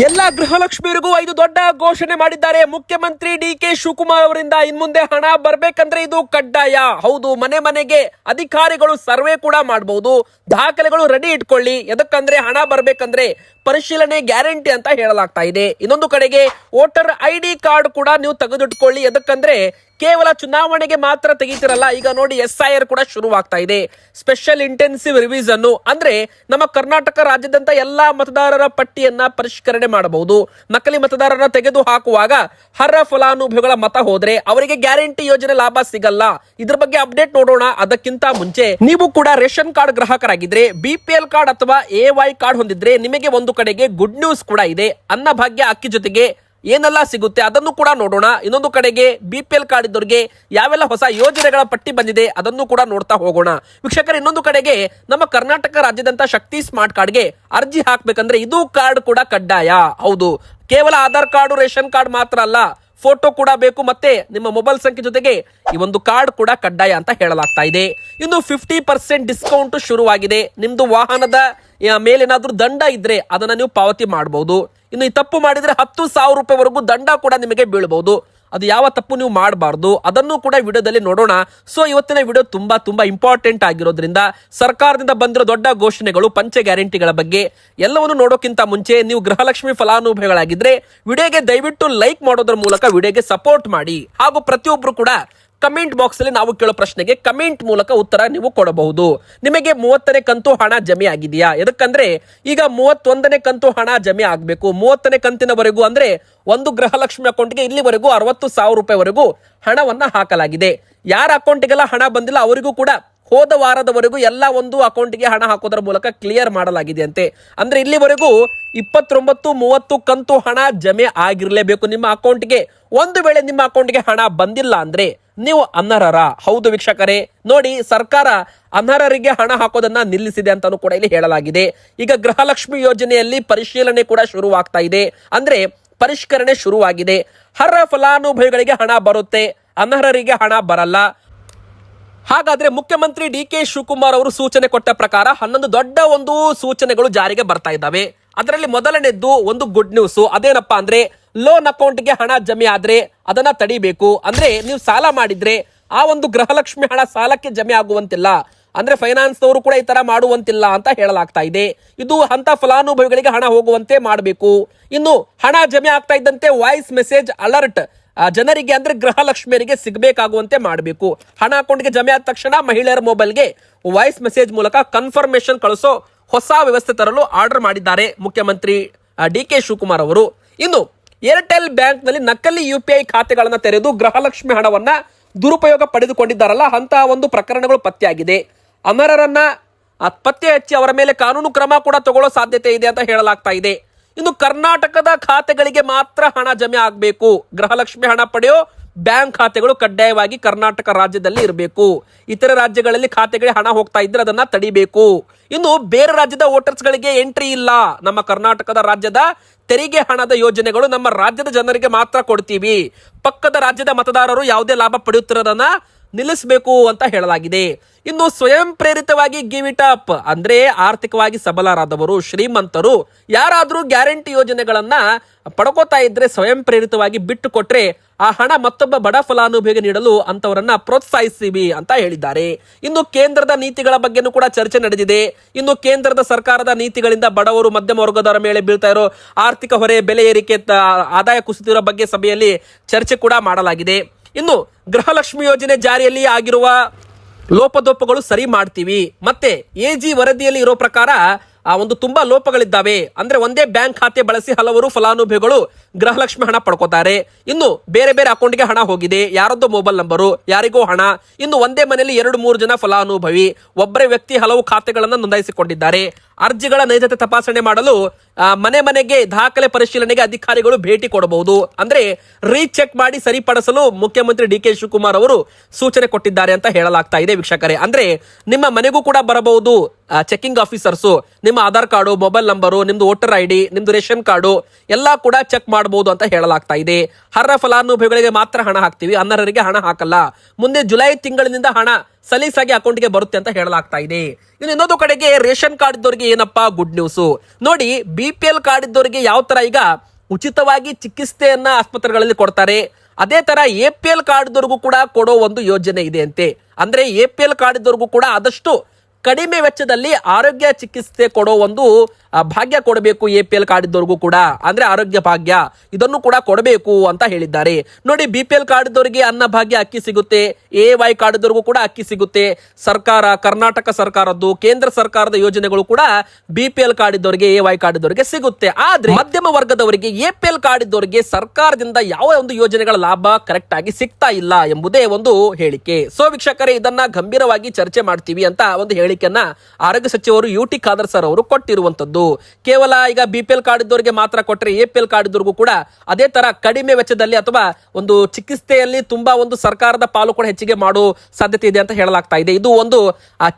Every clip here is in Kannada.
ಎಲ್ಲ ಗೃಹಲಕ್ಷ್ಮಿಯರಿಗೂ 5 ದೊಡ್ಡ ಘೋಷಣೆ ಮಾಡಿದ್ದಾರೆ ಮುಖ್ಯಮಂತ್ರಿ ಡಿ.ಕೆ. ಶಿವಕುಮಾರ್ ಅವರಿಂದ. ಇನ್ಮುಂದೆ ಹಣ ಬರ್ಬೇಕಂದ್ರೆ ಇದು ಕಡ್ಡಾಯ. ಹೌದು, ಮನೆ ಮನೆಗೆ ಅಧಿಕಾರಿಗಳು ಸರ್ವೆ ಕೂಡ ಮಾಡಬಹುದು. ದಾಖಲೆಗಳು ರೆಡಿ ಇಟ್ಕೊಳ್ಳಿ. ಎದಕ್ಕಂದ್ರೆ ಹಣ ಬರ್ಬೇಕಂದ್ರೆ ಪರಿಶೀಲನೆ ಗ್ಯಾರಂಟಿ ಅಂತ ಹೇಳಲಾಗ್ತಾ ಇದೆ. ಇನ್ನೊಂದು ಕಡೆಗೆ ವೋಟರ್ ID ಕಾರ್ಡ್ ಕೂಡ ನೀವು ತೆಗೆದಿಟ್ಕೊಳ್ಳಿ. ಎದಕ್ಕಂದ್ರೆ ಕೇವಲ ಚುನಾವಣೆಗೆ ಮಾತ್ರ ತೆಗಿತಿರಲ್ಲ. ಈಗ ನೋಡಿ SIR ಕೂಡ ಶುರುವಾಗ್ತಾ ಇದೆ. ಸ್ಪೆಷಲ್ ಇಂಟೆನ್ಸಿವ್ ರಿವಿಷನ್ ಅಂದ್ರೆ ನಮ್ಮ ಕರ್ನಾಟಕ ರಾಜ್ಯದಂತ ಎಲ್ಲಾ ಮತದಾರರ ಪಟ್ಟಿಯನ್ನ ಪರಿಷ್ಕರಣೆ ಮಾಡಬಹುದು. ನಕಲಿ ಮತದಾರರನ್ನ ತೆಗೆದು ಹಾಕುವಾಗ ಅರ್ಹ ಫಲಾನುಭವಿಗಳ ಮತ ಹೋದ್ರೆ ಅವರಿಗೆ ಗ್ಯಾರಂಟಿ ಯೋಜನೆ ಲಾಭ ಸಿಗಲ್ಲ. ಇದ್ರ ಬಗ್ಗೆ ಅಪ್ಡೇಟ್ ನೋಡೋಣ. ಅದಕ್ಕಿಂತ ಮುಂಚೆ ನೀವು ಕೂಡ ರೇಷನ್ ಕಾರ್ಡ್ ಗ್ರಾಹಕರಾಗಿದ್ರೆ, BPL ಕಾರ್ಡ್ ಅಥವಾ AY ಕಾರ್ಡ್ ಹೊಂದಿದ್ರೆ ನಿಮಗೆ ಒಂದು ಕಡೆಗೆ ಗುಡ್ ನ್ಯೂಸ್ ಕೂಡ ಇದೆ. ಅನ್ನಭಾಗ್ಯ ಅಕ್ಕಿ ಜೊತೆಗೆ ಏನೆಲ್ಲ ಸಿಗುತ್ತೆ ಅದನ್ನು ಕೂಡ ನೋಡೋಣ. ಇನ್ನೊಂದು ಕಡೆಗೆ BPL ಕಾರ್ಡ್ ಇದ್ದವರಿಗೆ ಯಾವೆಲ್ಲ ಹೊಸ ಯೋಜನೆಗಳ ಪಟ್ಟಿ ಬಂದಿದೆ ಅದನ್ನು ಕೂಡ ನೋಡ್ತಾ ಹೋಗೋಣ. ವೀಕ್ಷಕರು, ಇನ್ನೊಂದು ಕಡೆಗೆ ನಮ್ಮ ಕರ್ನಾಟಕ ರಾಜ್ಯದಂತ ಶಕ್ತಿ ಸ್ಮಾರ್ಟ್ ಕಾರ್ಡ್ಗೆ ಅರ್ಜಿ ಹಾಕ್ಬೇಕಂದ್ರೆ ಇದು ಕಾರ್ಡ್ ಕೂಡ ಕಡ್ಡಾಯ. ಹೌದು, ಕೇವಲ ಆಧಾರ್ ಕಾರ್ಡ್ ರೇಷನ್ ಕಾರ್ಡ್ ಮಾತ್ರ ಅಲ್ಲ, ಫೋಟೋ ಕೂಡ ಬೇಕು. ಮತ್ತೆ ನಿಮ್ಮ ಮೊಬೈಲ್ ಸಂಖ್ಯೆ ಜೊತೆಗೆ ಈ ಒಂದು ಕಾರ್ಡ್ ಕೂಡ ಕಡ್ಡಾಯ ಅಂತ ಹೇಳಲಾಗ್ತಾ ಇದೆ. ಇನ್ನು 50% ಡಿಸ್ಕೌಂಟ್ ಶುರುವಾಗಿದೆ. ನಿಮ್ದು ವಾಹನದ ಮೇಲೇನಾದ್ರೂ ದಂಡ ಇದ್ರೆ ಅದನ್ನ ನೀವು ಪಾವತಿ ಮಾಡಬಹುದು. ಇನ್ನು ಈ ತಪ್ಪು ಮಾಡಿದ್ರೆ 10,000 ರೂಪಾಯಿವರೆಗೂ ದಂಡ ಕೂಡ ನಿಮಗೆ ಬೀಳಬಹುದು. ಅದು ಯಾವ ತಪ್ಪು ನೀವು ಮಾಡಬಾರ್ದು ಅದನ್ನು ಕೂಡ ವಿಡಿಯೋದಲ್ಲಿ ನೋಡೋಣ. ಸೊ ಇವತ್ತಿನ ವಿಡಿಯೋ ತುಂಬಾ ಇಂಪಾರ್ಟೆಂಟ್ ಆಗಿರೋದ್ರಿಂದ ಸರ್ಕಾರದಿಂದ ಬಂದಿರೋ ದೊಡ್ಡ ಘೋಷಣೆಗಳು, ಪಂಚ ಗ್ಯಾರಂಟಿಗಳ ಬಗ್ಗೆ ಎಲ್ಲವನ್ನು ನೋಡೋಕ್ಕಿಂತ ಮುಂಚೆ ನೀವು ಗೃಹಲಕ್ಷ್ಮಿ ಫಲಾನುಭವಿಗಳಾಗಿದ್ರೆ ವಿಡಿಯೋಗೆ ದಯವಿಟ್ಟು ಲೈಕ್ ಮಾಡೋದ್ರ ಮೂಲಕ ವಿಡಿಯೋಗೆ ಸಪೋರ್ಟ್ ಮಾಡಿ. ಹಾಗೂ ಪ್ರತಿಯೊಬ್ರು ಕೂಡ ಕಮೆಂಟ್ ಬಾಕ್ಸ್ ಅಲ್ಲಿ ನಾವು ಕೇಳೋ ಪ್ರಶ್ನೆಗೆ ಕಮೆಂಟ್ ಮೂಲಕ ಉತ್ತರ ನೀವು ಕೊಡಬಹುದು. ನಿಮಗೆ 30ನೇ ಕಂತು ಹಣ ಜಮೆ ಆಗಿದೆಯಾ? ಎದಕ್ಕಂದ್ರೆ ಈಗ 31ನೇ ಕಂತು ಹಣ ಜಮೆ ಆಗಬೇಕು. 30ನೇ ಕಂತಿನವರೆಗೂ ಅಂದ್ರೆ ಒಂದು ಗೃಹಲಕ್ಷ್ಮಿ ಅಕೌಂಟ್ಗೆ ಇಲ್ಲಿವರೆಗೂ 60,000 ರೂಪಾಯಿವರೆಗೂ ಹಣವನ್ನ ಹಾಕಲಾಗಿದೆ. ಯಾರ ಅಕೌಂಟಿಗೆಲ್ಲ ಹಣ ಬಂದಿಲ್ಲ ಅವರಿಗೂ ಕೂಡ ಹೋದ ವಾರದವರೆಗೂ ಎಲ್ಲ ಒಂದು ಅಕೌಂಟ್ಗೆ ಹಣ ಹಾಕೋದ್ರ ಮೂಲಕ ಕ್ಲಿಯರ್ ಮಾಡಲಾಗಿದೆ ಅಂತೆ. ಅಂದ್ರೆ ಇಲ್ಲಿವರೆಗೂ 29, 30 ಕಂತು ಹಣ ಜಮೆ ಆಗಿರ್ಲೇಬೇಕು ನಿಮ್ಮ ಅಕೌಂಟ್ಗೆ. ಒಂದು ವೇಳೆ ನಿಮ್ಮ ಅಕೌಂಟ್ಗೆ ಹಣ ಬಂದಿಲ್ಲ ಅಂದ್ರೆ ನೀವು ಅನರ್ಹರ. ಹೌದು ವೀಕ್ಷಕರೇ, ನೋಡಿ ಸರ್ಕಾರ ಅನರ್ಹರಿಗೆ ಹಣ ಹಾಕೋದನ್ನ ನಿಲ್ಲಿಸಿದೆ ಅಂತಾನೂ ಕೂಡ ಇಲ್ಲಿ ಹೇಳಲಾಗಿದೆ. ಈಗ ಗೃಹಲಕ್ಷ್ಮಿ ಯೋಜನೆಯಲ್ಲಿ ಪರಿಶೀಲನೆ ಕೂಡ ಶುರುವಾಗ್ತಾ ಇದೆ. ಅಂದ್ರೆ ಪರಿಷ್ಕರಣೆ ಶುರುವಾಗಿದೆ. ಅರ್ಹ ಫಲಾನುಭವಿಗಳಿಗೆ ಹಣ ಬರುತ್ತೆ, ಅನರ್ಹರಿಗೆ ಹಣ ಬರಲ್ಲ. ಹಾಗಾದ್ರೆ ಮುಖ್ಯಮಂತ್ರಿ ಡಿ.ಕೆ. ಶಿವಕುಮಾರ್ ಅವರು ಸೂಚನೆ ಕೊಟ್ಟ ಪ್ರಕಾರ 11 ದೊಡ್ಡ ಒಂದು ಸೂಚನೆಗಳು ಜಾರಿಗೆ ಬರ್ತಾ ಇದ್ದಾವೆ. ಅದರಲ್ಲಿ ಮೊದಲನೇದ್ದು ಒಂದು ಗುಡ್ ನ್ಯೂಸ್. ಅದೇನಪ್ಪಾ ಅಂದ್ರೆ ಲೋನ್ ಅಕೌಂಟ್ಗೆ ಹಣ ಜಮೆ ಆದ್ರೆ ಅದನ್ನ ತಡಿಬೇಕು. ಅಂದ್ರೆ ನೀವು ಸಾಲ ಮಾಡಿದ್ರೆ ಆ ಒಂದು ಗೃಹಲಕ್ಷ್ಮಿ ಹಣ ಸಾಲಕ್ಕೆ ಜಮೆ ಆಗುವಂತಿಲ್ಲ. ಅಂದ್ರೆ ಫೈನಾನ್ಸ್ ನವರು ಕೂಡ ಈ ತರ ಮಾಡುವಂತಿಲ್ಲ ಅಂತ ಹೇಳಲಾಗ್ತಾ ಇದೆ. ಇದು ಅಂತ ಫಲಾನುಭವಿಗಳಿಗೆ ಹಣ ಹೋಗುವಂತೆ ಮಾಡಬೇಕು. ಇನ್ನು ಹಣ ಜಮೆ ಆಗ್ತಾ ಇದ್ದಂತೆ ವಾಯ್ಸ್ ಮೆಸೇಜ್ ಅಲರ್ಟ್ ಜನರಿಗೆ ಅಂದ್ರೆ ಗೃಹಲಕ್ಷ್ಮಿಯರಿಗೆ ಸಿಗಬೇಕಾಗುವಂತೆ ಮಾಡಬೇಕು. ಹಣ ಅಕೌಂಟ್ಗೆ ಜಮೆ ಆದ ತಕ್ಷಣ ಮಹಿಳೆಯರ ಮೊಬೈಲ್ಗೆ ವಾಯ್ಸ್ ಮೆಸೇಜ್ ಮೂಲಕ ಕನ್ಫರ್ಮೇಶನ್ ಕಳಿಸೋ ಹೊಸ ವ್ಯವಸ್ಥೆ ತರಲು ಆರ್ಡರ್ ಮಾಡಿದ್ದಾರೆ ಮುಖ್ಯಮಂತ್ರಿ ಡಿ.ಕೆ. ಶಿವಕುಮಾರ್ ಅವರು. ಇನ್ನು ಏರ್ಟೆಲ್ ಬ್ಯಾಂಕ್ ನಲ್ಲಿ ನಕಲಿ UPI ಖಾತೆಗಳನ್ನ ತೆರೆದು ಗೃಹಲಕ್ಷ್ಮಿ ಹಣವನ್ನ ದುರುಪಯೋಗ ಪಡೆದುಕೊಂಡಿದ್ದಾರಲ್ಲ, ಅಂತಹ ಒಂದು ಪ್ರಕರಣಗಳು ಪತ್ತೆಯಾಗಿದೆ. ಅನರ್ಹರನ್ನ ಪತ್ತೆ ಹಚ್ಚಿ ಅವರ ಮೇಲೆ ಕಾನೂನು ಕ್ರಮ ಕೂಡ ತಗೊಳ್ಳೋ ಸಾಧ್ಯತೆ ಇದೆ ಅಂತ ಹೇಳಲಾಗ್ತಾ ಇದೆ. ಇನ್ನು ಕರ್ನಾಟಕದ ಖಾತೆಗಳಿಗೆ ಮಾತ್ರ ಹಣ ಜಮೆ ಆಗಬೇಕು. ಗೃಹಲಕ್ಷ್ಮಿ ಹಣ ಪಡೆಯೋ ಬ್ಯಾಂಕ್ ಖಾತೆಗಳು ಕಡ್ಡಾಯವಾಗಿ ಕರ್ನಾಟಕ ರಾಜ್ಯದಲ್ಲಿ ಇರಬೇಕು. ಇತರ ರಾಜ್ಯಗಳಲ್ಲಿ ಖಾತೆಗಳಿಗೆ ಹಣ ಹೋಗ್ತಾ ಇದ್ರೆ ಅದನ್ನ ತಡಿಬೇಕು. ಇನ್ನು ಬೇರೆ ರಾಜ್ಯದ ವೋಟರ್ಸ್ ಗಳಿಗೆ ಎಂಟ್ರಿ ಇಲ್ಲ. ನಮ್ಮ ಕರ್ನಾಟಕದ ರಾಜ್ಯದ ತೆರಿಗೆ ಹಣದ ಯೋಜನೆಗಳು ನಮ್ಮ ರಾಜ್ಯದ ಜನರಿಗೆ ಮಾತ್ರ ಕೊಡ್ತೀವಿ. ಪಕ್ಕದ ರಾಜ್ಯದ ಮತದಾರರು ಯಾವುದೇ ಲಾಭ ಪಡೆಯುತ್ತಿರೋದನ್ನ ನಿಲ್ಲಿಸಬೇಕು ಅಂತ ಹೇಳಲಾಗಿದೆ. ಇನ್ನು ಸ್ವಯಂ ಪ್ರೇರಿತವಾಗಿ ಗಿವ್ ಇಟ್ ಅಪ್ ಅಂದ್ರೆ ಆರ್ಥಿಕವಾಗಿ ಸಬಲರಾದವರು, ಶ್ರೀಮಂತರು ಯಾರಾದ್ರೂ ಗ್ಯಾರಂಟಿ ಯೋಜನೆಗಳನ್ನ ಪಡ್ಕೋತಾ ಇದ್ರೆ ಸ್ವಯಂ ಪ್ರೇರಿತವಾಗಿ ಬಿಟ್ಟು ಕೊಟ್ರೆ ಆ ಹಣ ಮತ್ತೊಬ್ಬ ಬಡ ಫಲಾನುಭವಿಗೆ ನೀಡಲು ಅಂತವರನ್ನ ಪ್ರೋತ್ಸಾಹಿಸಿವಿ ಅಂತ ಹೇಳಿದ್ದಾರೆ. ಇನ್ನು ಕೇಂದ್ರದ ನೀತಿಗಳ ಬಗ್ಗೆನೂ ಕೂಡ ಚರ್ಚೆ ನಡೆದಿದೆ. ಇನ್ನು ಕೇಂದ್ರದ ಸರ್ಕಾರದ ನೀತಿಗಳಿಂದ ಬಡವರು, ಮಧ್ಯಮ ವರ್ಗದವರ ಮೇಲೆ ಬೀಳ್ತಾ ಇರೋ ಆರ್ಥಿಕ ಹೊರೆ, ಬೆಲೆ ಏರಿಕೆ, ಆದಾಯ ಕುಸಿತಿರೋ ಬಗ್ಗೆ ಸಭೆಯಲ್ಲಿ ಚರ್ಚೆ ಕೂಡ ಮಾಡಲಾಗಿದೆ. ಇನ್ನು ಗೃಹಲಕ್ಷ್ಮಿ ಯೋಜನೆ ಜಾರಿಯಲ್ಲಿ ಆಗಿರುವ ಲೋಪದೋಪಗಳು ಸರಿ ಮಾಡ್ತೀವಿ. ಮತ್ತೆ AG ವರದಿಯಲ್ಲಿ ಇರೋ ಪ್ರಕಾರ ಒಂದು ತುಂಬಾ ಲೋಪಗಳಿದ್ದಾವೆ. ಅಂದ್ರೆ ಒಂದೇ ಬ್ಯಾಂಕ್ ಖಾತೆ ಬಳಸಿ ಹಲವರು ಫಲಾನುಭವಿಗಳು ಗೃಹಲಕ್ಷ್ಮಿ ಹಣ ಪಡ್ಕೋತಾರೆ. ಇನ್ನು ಬೇರೆ ಬೇರೆ ಅಕೌಂಟ್ಗೆ ಹಣ ಹೋಗಿದೆ, ಯಾರದ್ದೋ ಮೊಬೈಲ್ ನಂಬರು, ಯಾರಿಗೋ ಹಣ. ಇನ್ನು ಒಂದೇ ಮನೆಯಲ್ಲಿ 2-3 ಜನ ಫಲಾನುಭವಿ, ಒಬ್ಬರೇ ವ್ಯಕ್ತಿ ಹಲವು ಖಾತೆಗಳನ್ನು ನೋಂದಾಯಿಸಿಕೊಂಡಿದ್ದಾರೆ. ಅರ್ಜಿಗಳ ನೈಜತೆ ತಪಾಸಣೆ ಮಾಡಲು ಮನೆ ಮನೆಗೆ ದಾಖಲೆ ಪರಿಶೀಲನೆಗೆ ಅಧಿಕಾರಿಗಳು ಭೇಟಿ ಕೊಡಬಹುದು. ಅಂದ್ರೆ ರೀಚೆಕ್ ಮಾಡಿ ಸರಿಪಡಿಸಲು ಮುಖ್ಯಮಂತ್ರಿ ಡಿ.ಕೆ. ಶಿವಕುಮಾರ್ ಅವರು ಸೂಚನೆ ಕೊಟ್ಟಿದ್ದಾರೆ ಅಂತ ಹೇಳಲಾಗ್ತಾ ಇದೆ ವೀಕ್ಷಕರೇ. ಅಂದ್ರೆ ನಿಮ್ಮ ಮನೆಗೂ ಕೂಡ ಬರಬಹುದು ಚೆಕಿಂಗ್ ಆಫೀಸರ್ಸು. ನಿಮ್ಮ ಆಧಾರ್ ಕಾರ್ಡು, ಮೊಬೈಲ್ ನಂಬರು, ನಿಮ್ದು ವೋಟರ್ ID, ನಿಮ್ದು ರೇಷನ್ ಕಾರ್ಡು ಎಲ್ಲಾ ಕೂಡ ಚೆಕ್ ಮಾಡಬಹುದು ಅಂತ ಹೇಳಲಾಗ್ತಾ ಇದೆ. ಅರ್ಹ ಫಲಾನುಭವಿಗಳಿಗೆ ಮಾತ್ರ ಹಣ ಹಾಕ್ತಿವಿ, ಅನರ್ಹರಿಗೆ ಹಣ ಹಾಕಲ್ಲ. ಮುಂದೆ ಜುಲೈ ತಿಂಗಳಿನಿಂದ ಹಣ ಸಲೀಸಾಗಿ ಅಕೌಂಟ್ಗೆ ಬರುತ್ತೆ ಅಂತ ಹೇಳಲಾಗ್ತಾ ಇದೆ. ಇನ್ನು ಇನ್ನೊಂದು ಕಡೆಗೆ ರೇಷನ್ ಕಾರ್ಡ್ ಇದ್ದವರಿಗೆ ಏನಪ್ಪಾ ಗುಡ್ ನ್ಯೂಸ್ ನೋಡಿ. BPL ಕಾರ್ಡ್ ಇದ್ದವರಿಗೆ ಯಾವ ತರ ಈಗ ಉಚಿತವಾಗಿ ಚಿಕಿತ್ಸೆಯನ್ನ ಆಸ್ಪತ್ರೆಗಳಲ್ಲಿ ಕೊಡ್ತಾರೆ, ಅದೇ ತರ APL ಕಾರ್ಡ್ ಇದ್ದವರಿಗೂ ಕೂಡ ಕೊಡೋ ಒಂದು ಯೋಜನೆ ಇದೆ ಅಂತೆ. ಅಂದ್ರೆ APL ಕಾರ್ಡ್ ಇದ್ದವರಿಗೂ ಕೂಡ ಆದಷ್ಟು ಕಡಿಮೆ ವೆಚ್ಚದಲ್ಲಿ ಆರೋಗ್ಯ ಚಿಕಿತ್ಸೆ ಕೊಡೋ ಒಂದು ಭಾಗ್ಯ ಕೊಡಬೇಕು APL ಕಾರ್ಡ್ ಇದ್ದವರಿಗೂ ಕೂಡ, ಅಂದ್ರೆ ಆರೋಗ್ಯ ಭಾಗ್ಯ ಇದನ್ನು ಕೂಡ ಕೊಡಬೇಕು ಅಂತ ಹೇಳಿದ್ದಾರೆ. ನೋಡಿ BPL ಕಾರ್ಡ್ ಇದ್ದವರಿಗೆ ಅನ್ನ ಭಾಗ್ಯ ಅಕ್ಕಿ ಸಿಗುತ್ತೆ, AY ಕಾರ್ಡ್ ಇದ್ದವರಿಗೂ ಕೂಡ ಅಕ್ಕಿ ಸಿಗುತ್ತೆ. ಸರ್ಕಾರ, ಕರ್ನಾಟಕ ಸರ್ಕಾರದ್ದು, ಕೇಂದ್ರ ಸರ್ಕಾರದ ಯೋಜನೆಗಳು ಕೂಡ BPL ಕಾರ್ಡ್ ಇದ್ದವರಿಗೆ, AY ಕಾರ್ಡ್ ಇದ್ದವರಿಗೆ ಸಿಗುತ್ತೆ. ಆದ್ರೆ ಮಧ್ಯಮ ವರ್ಗದವರಿಗೆ APL ಕಾರ್ಡ್ ಇದ್ದವರಿಗೆ ಸರ್ಕಾರದಿಂದ ಯಾವ ಒಂದು ಯೋಜನೆಗಳ ಲಾಭ ಕರೆಕ್ಟ್ ಆಗಿ ಸಿಗ್ತಾ ಇಲ್ಲ ಎಂಬುದೇ ಒಂದು ಹೇಳಿಕೆ. ಸೊ ವೀಕ್ಷಕರೇ, ಇದನ್ನ ಗಂಭೀರವಾಗಿ ಚರ್ಚೆ ಮಾಡ್ತೀವಿ ಅಂತ ಒಂದು ಹೇಳಿಕೆಯನ್ನ ಆರೋಗ್ಯ ಸಚಿವರು UT ಖಾದರ್ ಸರ್ ಅವರು ಕೊಟ್ಟಿರುವಂತದ್ದು. ಕೇವಲ ಈಗ BPL ಕಾರ್ಡ್ ಇದ್ದವರಿಗೆ ಮಾತ್ರ ಕೊಟ್ಟರೆ APL ಕಾರ್ಡ್ ಇದ್ದವರಿಗೂ ಕೂಡ ಅದೇ ತರ ಕಡಿಮೆ ವೆಚ್ಚದಲ್ಲಿ ಅಥವಾ ಒಂದು ಚಿಕಿತ್ಸೆಯಲ್ಲಿ ತುಂಬಾ ಒಂದು ಸರ್ಕಾರದ ಪಾಲು ಕೂಡ ಹೆಚ್ಚಿಗೆ ಮಾಡೋ ಸಾಧ್ಯತೆ ಇದೆ ಅಂತ ಹೇಳಲಾಗ್ತಾ ಇದೆ. ಇದು ಒಂದು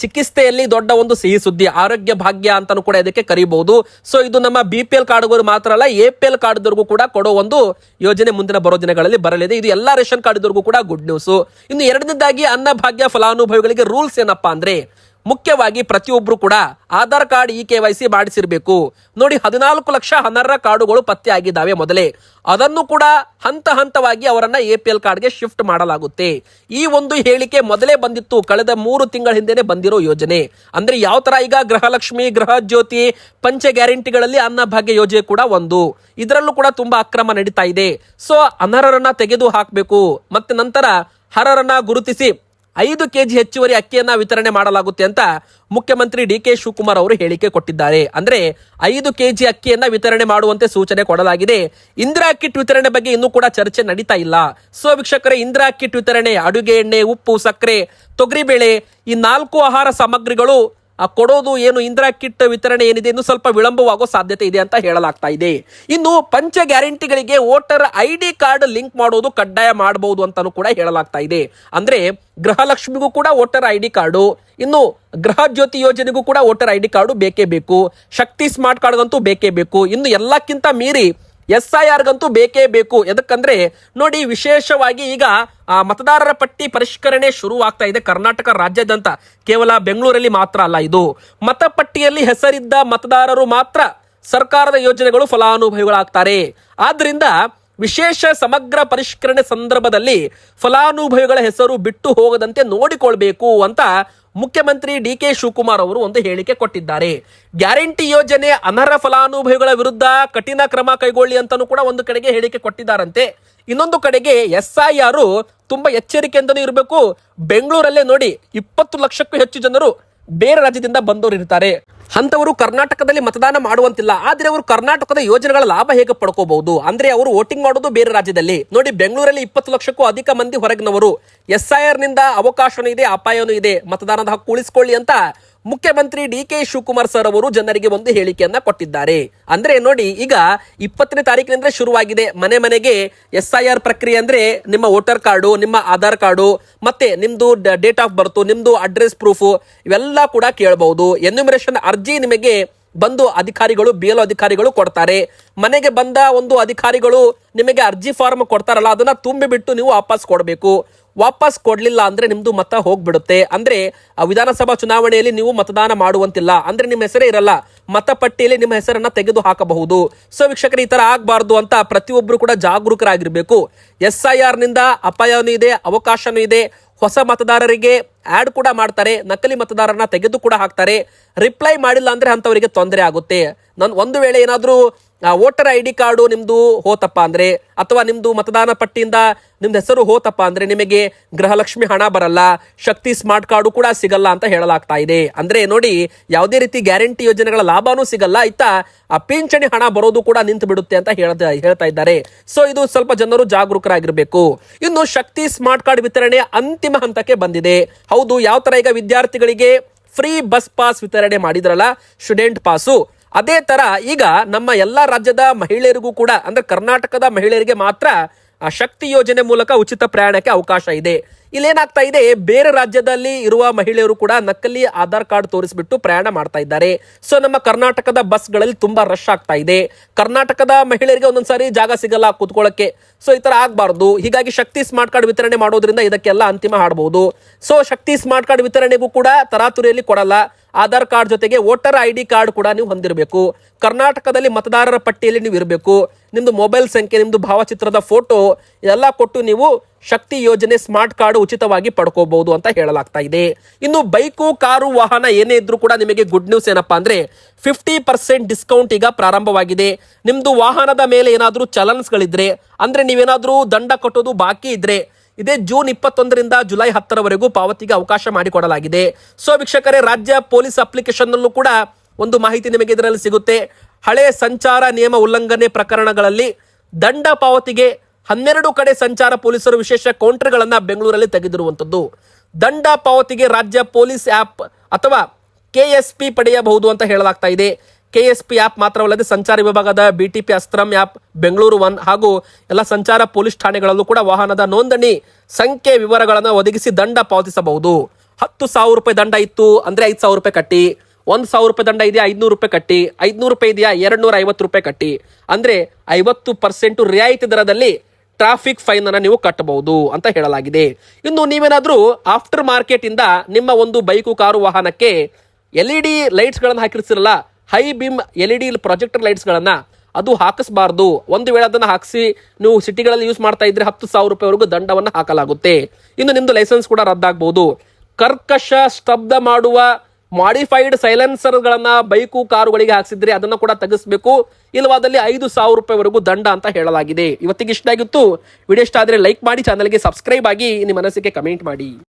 ಚಿಕಿತ್ಸೆಯಲ್ಲಿ ದೊಡ್ಡ ಒಂದು ಸಿಹಿ ಸುದ್ದಿ, ಆರೋಗ್ಯ ಭಾಗ್ಯ ಅಂತಾನು ಕೂಡ ಇದಕ್ಕೆ ಕರೀಬಹುದು. ಸೊ ಇದು ನಮ್ಮ BPL ಕಾರ್ಡ್ಗಳು ಮಾತ್ರ ಅಲ್ಲ, APL ಕಾರ್ಡ್ ಇದ್ದವರಿಗೂ ಕೂಡ ಕೊಡೋ ಒಂದು ಯೋಜನೆ ಮುಂದಿನ ಬರೋ ದಿನಗಳಲ್ಲಿ ಬರಲಿದೆ. ಇದು ಎಲ್ಲಾ ರೇಷನ್ ಕಾರ್ಡ್ ಇದ್ದವರಿಗೂ ಕೂಡ ಗುಡ್ ನ್ಯೂಸ್. ಇನ್ನು ಎರಡನೇದಾಗಿ ಅನ್ನ ಭಾಗ್ಯ ಫಲಾನುಭವಿಗಳಿಗೆ ರೂಲ್ಸ್ ಏನಪ್ಪಾ ಅಂದ್ರೆ, ಮುಖ್ಯವಾಗಿ ಪ್ರತಿಯೊಬ್ರು ಕೂಡ ಆಧಾರ್ ಕಾರ್ಡ್ KYC ಮಾಡಿಸಿರ್ಬೇಕು. ನೋಡಿ 14 ಲಕ್ಷ ಅನರ್ಹ ಕಾರ್ಡುಗಳು ಪತ್ತೆ ಆಗಿದ್ದಾವೆ ಮೊದಲೇ, ಅದನ್ನು ಕೂಡ ಹಂತ ಹಂತವಾಗಿ ಅವರನ್ನ APL ಕಾರ್ಡ್ಗೆ ಶಿಫ್ಟ್ ಮಾಡಲಾಗುತ್ತೆ. ಈ ಒಂದು ಹೇಳಿಕೆ ಮೊದಲೇ ಬಂದಿತ್ತು, ಕಳೆದ 3 ತಿಂಗಳ ಹಿಂದೆನೆ ಬಂದಿರೋ ಯೋಜನೆ. ಅಂದ್ರೆ ಯಾವ ತರ ಈಗ ಗೃಹಲಕ್ಷ್ಮಿ, ಗೃಹ ಜ್ಯೋತಿ, ಪಂಚ ಗ್ಯಾರಂಟಿಗಳಲ್ಲಿ ಅನ್ನ ಭಾಗ್ಯ ಯೋಜನೆ ಕೂಡ ಒಂದು, ಇದರಲ್ಲೂ ಕೂಡ ತುಂಬಾ ಅಕ್ರಮ ನಡೀತಾ ಇದೆ. ಸೊ ಅನರ್ಹರನ್ನ ತೆಗೆದು ಹಾಕಬೇಕು, ಮತ್ತೆ ನಂತರ ಅರ್ಹರನ್ನ ಗುರುತಿಸಿ 5 kg ಹೆಚ್ಚುವರಿ ಅಕ್ಕಿಯನ್ನ ವಿತರಣೆ ಮಾಡಲಾಗುತ್ತೆ ಅಂತ ಮುಖ್ಯಮಂತ್ರಿ DK ಶಿವಕುಮಾರ್ ಅವರು ಹೇಳಿಕೆ ಕೊಟ್ಟಿದ್ದಾರೆ. ಅಂದ್ರೆ 5 kg ಅಕ್ಕಿಯನ್ನ ವಿತರಣೆ ಮಾಡುವಂತೆ ಸೂಚನೆ ಕೊಡಲಾಗಿದೆ. ಇಂದಿರಾ ಕಿಟ್ ವಿತರಣೆ ಬಗ್ಗೆ ಇನ್ನೂ ಕೂಡ ಚರ್ಚೆ ನಡೀತಾ ಇಲ್ಲ. ಸೊ ವೀಕ್ಷಕರೇ, ಇಂದಿರಾ ಕಿಟ್ ವಿತರಣೆ, ಅಡುಗೆ ಎಣ್ಣೆ, ಉಪ್ಪು, ಸಕ್ಕರೆ, ತೊಗರಿಬೇಳೆ, ಈ 4 ಆಹಾರ ಸಾಮಗ್ರಿಗಳು ಕೊಡೋದು ಏನು ಇಂದಿರಾ ಕಿಟ್ ವಿತರಣೆ ಏನಿದೆ ಇನ್ನು ಸ್ವಲ್ಪ ವಿಳಂಬವಾಗೋ ಸಾಧ್ಯತೆ ಇದೆ ಅಂತ ಹೇಳಲಾಗ್ತಾ ಇದೆ. ಇನ್ನು ಪಂಚ ಗ್ಯಾರಂಟಿಗಳಿಗೆ ವೋಟರ್ ID ಕಾರ್ಡ್ ಲಿಂಕ್ ಮಾಡೋದು ಕಡ್ಡಾಯ ಮಾಡಬಹುದು ಅಂತಾನು ಕೂಡ ಹೇಳಲಾಗ್ತಾ ಇದೆ. ಅಂದ್ರೆ ಗೃಹಲಕ್ಷ್ಮಿಗೂ ಕೂಡ ವೋಟರ್ ID ಕಾರ್ಡು, ಇನ್ನು ಗೃಹ ಜ್ಯೋತಿ ಯೋಜನೆಗೂ ಕೂಡ ವೋಟರ್ ID ಕಾರ್ಡು ಬೇಕೇ ಬೇಕು, ಶಕ್ತಿ ಸ್ಮಾರ್ಟ್ ಕಾರ್ಡ್ಗಂತೂ ಬೇಕೇ ಬೇಕು, ಇನ್ನು ಎಲ್ಲಕ್ಕಿಂತ ಮೀರಿ SIR ಗಂತೂ ಬೇಕೇ ಬೇಕು. ಎದಕ್ಕಂದ್ರೆ ನೋಡಿ, ವಿಶೇಷವಾಗಿ ಈಗ ಮತದಾರರ ಪಟ್ಟಿ ಪರಿಷ್ಕರಣೆ ಶುರುವಾಗ್ತಾ ಇದೆ ಕರ್ನಾಟಕ ರಾಜ್ಯಾದ್ಯಂತ, ಕೇವಲ ಬೆಂಗಳೂರಲ್ಲಿ ಮಾತ್ರ ಅಲ್ಲ. ಇದು ಮತಪಟ್ಟಿಯಲ್ಲಿ ಹೆಸರಿದ್ದ ಮತದಾರರು ಮಾತ್ರ ಸರ್ಕಾರದ ಯೋಜನೆಗಳು ಫಲಾನುಭವಿಗಳಾಗ್ತಾರೆ. ಆದ್ರಿಂದ ವಿಶೇಷ ಸಮಗ್ರ ಪರಿಷ್ಕರಣೆ ಸಂದರ್ಭದಲ್ಲಿ ಫಲಾನುಭವಿಗಳ ಹೆಸರು ಬಿಟ್ಟು ಹೋಗದಂತೆ ನೋಡಿಕೊಳ್ಬೇಕು ಅಂತ ಮುಖ್ಯಮಂತ್ರಿ DK ಶಿವಕುಮಾರ್ ಅವರು ಒಂದು ಹೇಳಿಕೆ ಕೊಟ್ಟಿದ್ದಾರೆ. ಗ್ಯಾರಂಟಿ ಯೋಜನೆ ಅನರ್ಹ ಫಲಾನುಭವಿಗಳ ವಿರುದ್ಧ ಕಠಿಣ ಕ್ರಮ ಕೈಗೊಳ್ಳಿ ಅಂತಾನೂ ಕೂಡ ಒಂದು ಕಡೆಗೆ ಹೇಳಿಕೆ ಕೊಟ್ಟಿದ್ದಾರಂತೆ. ಇನ್ನೊಂದು ಕಡೆಗೆ SIR ತುಂಬಾ ಎಚ್ಚರಿಕೆಯಿಂದಲೂ ಇರಬೇಕು. ಬೆಂಗಳೂರಲ್ಲೇ ನೋಡಿ 20 ಲಕ್ಷಕ್ಕೂ ಹೆಚ್ಚು ಜನರು ಬೇರೆ ರಾಜ್ಯದಿಂದ ಬಂದವರು ಇರ್ತಾರೆ. ಅಂತವರು ಕರ್ನಾಟಕದಲ್ಲಿ ಮತದಾನ ಮಾಡುವಂತಿಲ್ಲ, ಆದ್ರೆ ಅವರು ಕರ್ನಾಟಕದ ಯೋಜನೆಗಳ ಲಾಭ ಹೇಗೆ ಪಡ್ಕೋಬಹುದು ಅಂದ್ರೆ ಅವರು ವೋಟಿಂಗ್ ಮಾಡೋದು ಬೇರೆ ರಾಜ್ಯದಲ್ಲಿ. ನೋಡಿ, ಬೆಂಗಳೂರಲ್ಲಿ 20 ಲಕ್ಷಕ್ಕೂ ಅಧಿಕ ಮಂದಿ ಹೊರಗಿನವರು. SIR ನಿಂದ ಅವಕಾಶನೂ ಇದೆ, ಅಪಾಯನೂ ಇದೆ, ಮತದಾನದ ಹಕ್ಕು ಉಳಿಸಿಕೊಳ್ಳಿ ಅಂತ ಮುಖ್ಯಮಂತ್ರಿ DK ಶಿವಕುಮಾರ್ ಸರ್ ಅವರು ಜನರಿಗೆ ಒಂದು ಹೇಳಿಕೆಯನ್ನ ಕೊಟ್ಟಿದ್ದಾರೆ. ಅಂದ್ರೆ ನೋಡಿ, ಈಗ 20ನೇ ತಾರೀಕಿನಿಂದ ಶುರುವಾಗಿದೆ ಮನೆ ಮನೆಗೆ SIR ಪ್ರಕ್ರಿಯೆ. ಅಂದ್ರೆ ನಿಮ್ಮ ವೋಟರ್ ಕಾರ್ಡು, ನಿಮ್ಮ ಆಧಾರ್ ಕಾರ್ಡು, ಮತ್ತೆ ನಿಮ್ದು ಡೇಟ್ ಆಫ್ ಬರ್ತ್, ನಿಮ್ದು ಅಡ್ರೆಸ್ ಪ್ರೂಫ್ ಇವೆಲ್ಲ ಕೂಡ ಕೇಳಬಹುದು. ಎನ್ಯುಮರೇಷನ್ ಅರ್ಜಿ ನಿಮಗೆ ಬಂದು ಅಧಿಕಾರಿಗಳು, BLO ಅಧಿಕಾರಿಗಳು ಕೊಡ್ತಾರೆ. ಮನೆಗೆ ಬಂದ ಒಂದು ಅಧಿಕಾರಿಗಳು ನಿಮಗೆ ಅರ್ಜಿ ಫಾರ್ಮ್ ಕೊಡ್ತಾರಲ್ಲ, ಅದನ್ನ ತುಂಬಿ ಬಿಟ್ಟು ನೀವು ವಾಪಸ್ ಕೊಡಬೇಕು. ವಾಪಸ್ ಕೊಡ್ಲಿಲ್ಲ ಅಂದ್ರೆ ನಿಮ್ದು ಮತ ಹೋಗ್ಬಿಡುತ್ತೆ. ಅಂದ್ರೆ ವಿಧಾನಸಭಾ ಚುನಾವಣೆಯಲ್ಲಿ ನೀವು ಮತದಾನ ಮಾಡುವಂತಿಲ್ಲ, ಅಂದ್ರೆ ನಿಮ್ಮ ಹೆಸರೇ ಇರಲ್ಲ, ಮತಪಟ್ಟಿಯಲ್ಲಿ ನಿಮ್ಮ ಹೆಸರನ್ನ ತೆಗೆದು ಹಾಕಬಹುದು. ಸೊ ವೀಕ್ಷಕರು, ಈ ತರ ಆಗ್ಬಾರ್ದು ಅಂತ ಪ್ರತಿಯೊಬ್ರು ಕೂಡ ಜಾಗರೂಕರಾಗಿರ್ಬೇಕು. SIR ನಿಂದ ಅಪಾಯನೂ ಇದೆ, ಅವಕಾಶನೂ ಇದೆ. ಹೊಸ ಮತದಾರರಿಗೆ ಆಡ್ ಕೂಡ ಮಾಡ್ತಾರೆ, ನಕಲಿ ಮತದಾರರನ್ನ ತೆಗೆದು ಕೂಡ ಹಾಕ್ತಾರೆ. ರಿಪ್ಲೈ ಮಾಡಿಲ್ಲ ಅಂದ್ರೆ ಅಂತವರಿಗೆ ತೊಂದರೆ ಆಗುತ್ತೆ. ಒಂದು ವೇಳೆ ಏನಾದ್ರೂ ವೋಟರ್ ID ಕಾರ್ಡು ನಿಮ್ದು ಹೋತಪ್ಪ ಅಂದ್ರೆ, ಅಥವಾ ನಿಮ್ದು ಮತದಾನ ಪಟ್ಟಿಯಿಂದ ನಿಮ್ದು ಹೆಸರು ಹೋತಪ್ಪ ಅಂದ್ರೆ ನಿಮಗೆ ಗೃಹಲಕ್ಷ್ಮಿ ಹಣ ಬರಲ್ಲ, ಶಕ್ತಿ ಸ್ಮಾರ್ಟ್ ಕಾರ್ಡು ಕೂಡ ಸಿಗಲ್ಲ ಅಂತ ಹೇಳಲಾಗ್ತಾ ಇದೆ. ಅಂದ್ರೆ ನೋಡಿ, ಯಾವುದೇ ರೀತಿ ಗ್ಯಾರಂಟಿ ಯೋಜನೆಗಳ ಲಾಭನೂ ಸಿಗಲ್ಲ, ಇತ್ತ ಪಿಂಚಣಿ ಹಣ ಬರೋದು ಕೂಡ ನಿಂತು ಬಿಡುತ್ತೆ ಅಂತ ಹೇಳ್ತಾ ಇದ್ದಾರೆ. ಸೊ ಇದು ಸ್ವಲ್ಪ ಜನರು ಜಾಗರೂಕರಾಗಿರ್ಬೇಕು. ಇನ್ನು ಶಕ್ತಿ ಸ್ಮಾರ್ಟ್ ಕಾರ್ಡ್ ವಿತರಣೆ ಅಂತಿಮ ಹಂತಕ್ಕೆ ಬಂದಿದೆ. ಹೌದು, ಯಾವ ತರ ಈಗ ವಿದ್ಯಾರ್ಥಿಗಳಿಗೆ ಫ್ರೀ ಬಸ್ ಪಾಸ್ ವಿತರಣೆ ಮಾಡಿದ್ರಲ್ಲ, ಸ್ಟೂಡೆಂಟ್ ಪಾಸು, ಅದೇ ತರ ಈಗ ನಮ್ಮ ಎಲ್ಲಾ ರಾಜ್ಯದ ಮಹಿಳೆಯರಿಗೂ ಕೂಡ, ಅಂದ್ರೆ ಕರ್ನಾಟಕದ ಮಹಿಳೆಯರಿಗೆ ಮಾತ್ರ ಶಕ್ತಿ ಯೋಜನೆ ಮೂಲಕ ಉಚಿತ ಪ್ರಯಾಣಕ್ಕೆ ಅವಕಾಶ ಇದೆ. ಇಲ್ಲೇನಾಗ್ತಾ ಇದೆ, ಬೇರೆ ರಾಜ್ಯದಲ್ಲಿ ಇರುವ ಮಹಿಳೆಯರು ಕೂಡ ನಕಲಿ ಆಧಾರ್ ಕಾರ್ಡ್ ತೋರಿಸ್ಬಿಟ್ಟು ಪ್ರಯಾಣ ಮಾಡ್ತಾ ಇದ್ದಾರೆ. ಸೊ ನಮ್ಮ ಕರ್ನಾಟಕದ ಬಸ್ಗಳಲ್ಲಿ ತುಂಬಾ ರಶ್ ಆಗ್ತಾ ಇದೆ. ಕರ್ನಾಟಕದ ಮಹಿಳೆಯರಿಗೆ ಒಂದೊಂದ್ಸಾರಿ ಜಾಗ ಸಿಗಲ್ಲ ಕೂತ್ಕೊಳ್ಳಕ್ಕೆ. ಸೊ ಈ ತರ ಆಗ್ಬಾರ್ದು. ಹೀಗಾಗಿ ಶಕ್ತಿ ಸ್ಮಾರ್ಟ್ ಕಾರ್ಡ್ ವಿತರಣೆ ಮಾಡೋದ್ರಿಂದ ಇದಕ್ಕೆಲ್ಲ ಅಂತಿಮ ಹಾಡಬಹುದು. ಸೊ ಶಕ್ತಿ ಸ್ಮಾರ್ಟ್ ಕಾರ್ಡ್ ವಿತರಣೆಗೂ ಕೂಡ ತರಾತುರಿಯಲ್ಲಿ ಕೊಡಲ್ಲ. ಆಧಾರ್ ಕಾರ್ಡ್ ಜೊತೆಗೆ ವೋಟರ್ ID ಕಾರ್ಡ್ ಕೂಡ ನೀವು ಹೊಂದಿರಬೇಕು. ಕರ್ನಾಟಕದಲ್ಲಿ ಮತದಾರರ ಪಟ್ಟಿಯಲ್ಲಿ ನೀವು ಇರಬೇಕು. ನಿಮ್ದು ಮೊಬೈಲ್ ಸಂಖ್ಯೆ, ನಿಮ್ದು ಭಾವಚಿತ್ರದ ಫೋಟೋ ಎಲ್ಲ ಕೊಟ್ಟು ನೀವು ಶಕ್ತಿ ಯೋಜನೆ ಸ್ಮಾರ್ಟ್ ಕಾರ್ಡ್ ಉಚಿತವಾಗಿ ಪಡ್ಕೋಬಹುದು ಅಂತ ಹೇಳಲಾಗ್ತಾ ಇದೆ. ಇನ್ನು ಬೈಕು, ಕಾರು, ವಾಹನ ಏನೇ ಇದ್ರೂ ಕೂಡ ನಿಮಗೆ ಗುಡ್ ನ್ಯೂಸ್ ಏನಪ್ಪಾ ಅಂದ್ರೆ 50% ಡಿಸ್ಕೌಂಟ್ ಈಗ ಪ್ರಾರಂಭವಾಗಿದೆ. ನಿಮ್ದು ವಾಹನದ ಮೇಲೆ ಏನಾದ್ರೂ ಚಲನ್ಸ್ಗಳಿದ್ರೆ, ಅಂದ್ರೆ ನೀವೇನಾದ್ರೂ ದಂಡ ಕಟ್ಟೋದು ಬಾಕಿ ಇದ್ರೆ ಇದೇ ಜೂನ್ 21ರಿಂದ ಜುಲೈ 10ರವರೆಗೂ ಪಾವತಿಗೆ ಅವಕಾಶ ಮಾಡಿಕೊಡಲಾಗಿದೆ. ಸೊ ವೀಕ್ಷಕರೇ, ರಾಜ್ಯ ಪೊಲೀಸ್ ಅಪ್ಲಿಕೇಶನ್ ನಲ್ಲೂ ಕೂಡ ಒಂದು ಮಾಹಿತಿ ನಿಮಗೆ ಇದರಲ್ಲಿ ಸಿಗುತ್ತೆ. ಹಳೆ ಸಂಚಾರ ನಿಯಮ ಉಲ್ಲಂಘನೆ ಪ್ರಕರಣಗಳಲ್ಲಿ ದಂಡ ಪಾವತಿಗೆ 12 ಕಡೆ ಸಂಚಾರ ಪೊಲೀಸರು ವಿಶೇಷ ಕೌಂಟರ್ಗಳನ್ನ ಬೆಂಗಳೂರಲ್ಲಿ ತೆಗೆದಿರುವಂತದ್ದು. ದಂಡ ಪಾವತಿಗೆ ರಾಜ್ಯ ಪೊಲೀಸ್ ಆಪ್ ಅಥವಾ KSP ಪಡೆಯಬಹುದು ಅಂತ ಹೇಳಲಾಗ್ತಾ ಇದೆ. KSP ಆಪ್ ಮಾತ್ರವಲ್ಲದೆ ಸಂಚಾರ ವಿಭಾಗದ BTP ಅಸ್ತ್ರಂ ಆಪ್, ಬೆಂಗಳೂರು 1 ಹಾಗೂ ಎಲ್ಲ ಸಂಚಾರ ಪೊಲೀಸ್ ಠಾಣೆಗಳಲ್ಲೂ ಕೂಡ ವಾಹನದ ನೋಂದಣಿ ಸಂಖ್ಯೆ ವಿವರಗಳನ್ನು ಒದಗಿಸಿ ದಂಡ ಪಾವತಿಸಬಹುದು. 10,000 ರೂಪಾಯಿ ದಂಡ ಇತ್ತು ಅಂದ್ರೆ 5,000 ರೂಪಾಯಿ ಕಟ್ಟಿ, 1,000 ರೂಪಾಯಿ ದಂಡ ಇದೆಯಾ 500 ರೂಪಾಯಿ ಕಟ್ಟಿ, 500 ರೂಪಾಯಿ ಇದೆಯಾ 250 ರೂಪಾಯಿ ಕಟ್ಟಿ, ಅಂದ್ರೆ 50% ರಿಯಾಯಿತಿ ದರದಲ್ಲಿ ಟ್ರಾಫಿಕ್ ಫೈನ್ ಅನ್ನ ನೀವು ಕಟ್ಟಬಹುದು ಅಂತ ಹೇಳಲಾಗಿದೆ. ಇನ್ನು ನೀವೇನಾದ್ರೂ ಆಫ್ಟರ್ ಮಾರ್ಕೆಟ್ ಇಂದ ನಿಮ್ಮ ಒಂದು ಬೈಕು, ಕಾರು, ವಾಹನಕ್ಕೆ LED ಲೈಟ್ಸ್ ಗಳನ್ನ ಹಾಕಿರ್ತಿರಲ್ಲ, high beam LED projector lights ಗಳನ್ನ ಅದು ಹಾಕಿಸಬಾರ್ದು. ಒಂದು ವೇಳೆ ಅದನ್ನ ಹಾಕಿಸಿ ನೀವು ಸಿಟಿಗಳಲ್ಲಿ ಯೂಸ್ ಮಾಡ್ತಾ ಇದ್ರೆ 10,000 ರೂಪಾಯಿವರೆಗೂ ದಂಡವನ್ನು ಹಾಕಲಾಗುತ್ತೆ. ಇನ್ನು ನಿಮ್ದು ಲೈಸೆನ್ಸ್ ಕೂಡ ರದ್ದಾಗಬಹುದು. ಕರ್ಕಶ ಶಬ್ದ ಮಾಡುವ ಮಾಡಿಫೈಡ್ ಸೈಲೆನ್ಸರ್ ಗಳನ್ನ ಬೈಕು, ಕಾರುಗಳಿಗೆ ಹಾಕ್ಸಿದ್ರೆ ಅದನ್ನ ಕೂಡ ತೆಗೆಸಬೇಕು. ಇಲ್ಲವಾದಲ್ಲಿ 5,000 ರೂಪಾಯಿವರೆಗೂ ದಂಡ ಅಂತ ಹೇಳಲಾಗಿದೆ. ಇವತ್ತಿಗೆ ಇಷ್ಟ ಆಗಿತ್ತು. ವಿಡಿಯೋ ಇಷ್ಟ ಆದ್ರೆ ಲೈಕ್ ಮಾಡಿ, ಚಾನಲ್ಗೆ ಸಬ್ಸ್ಕ್ರೈಬ್ ಆಗಿ ನಿಮ್ಮ ಅನಿಸಿಕೆ ಕಮೆಂಟ್ ಮಾಡಿ.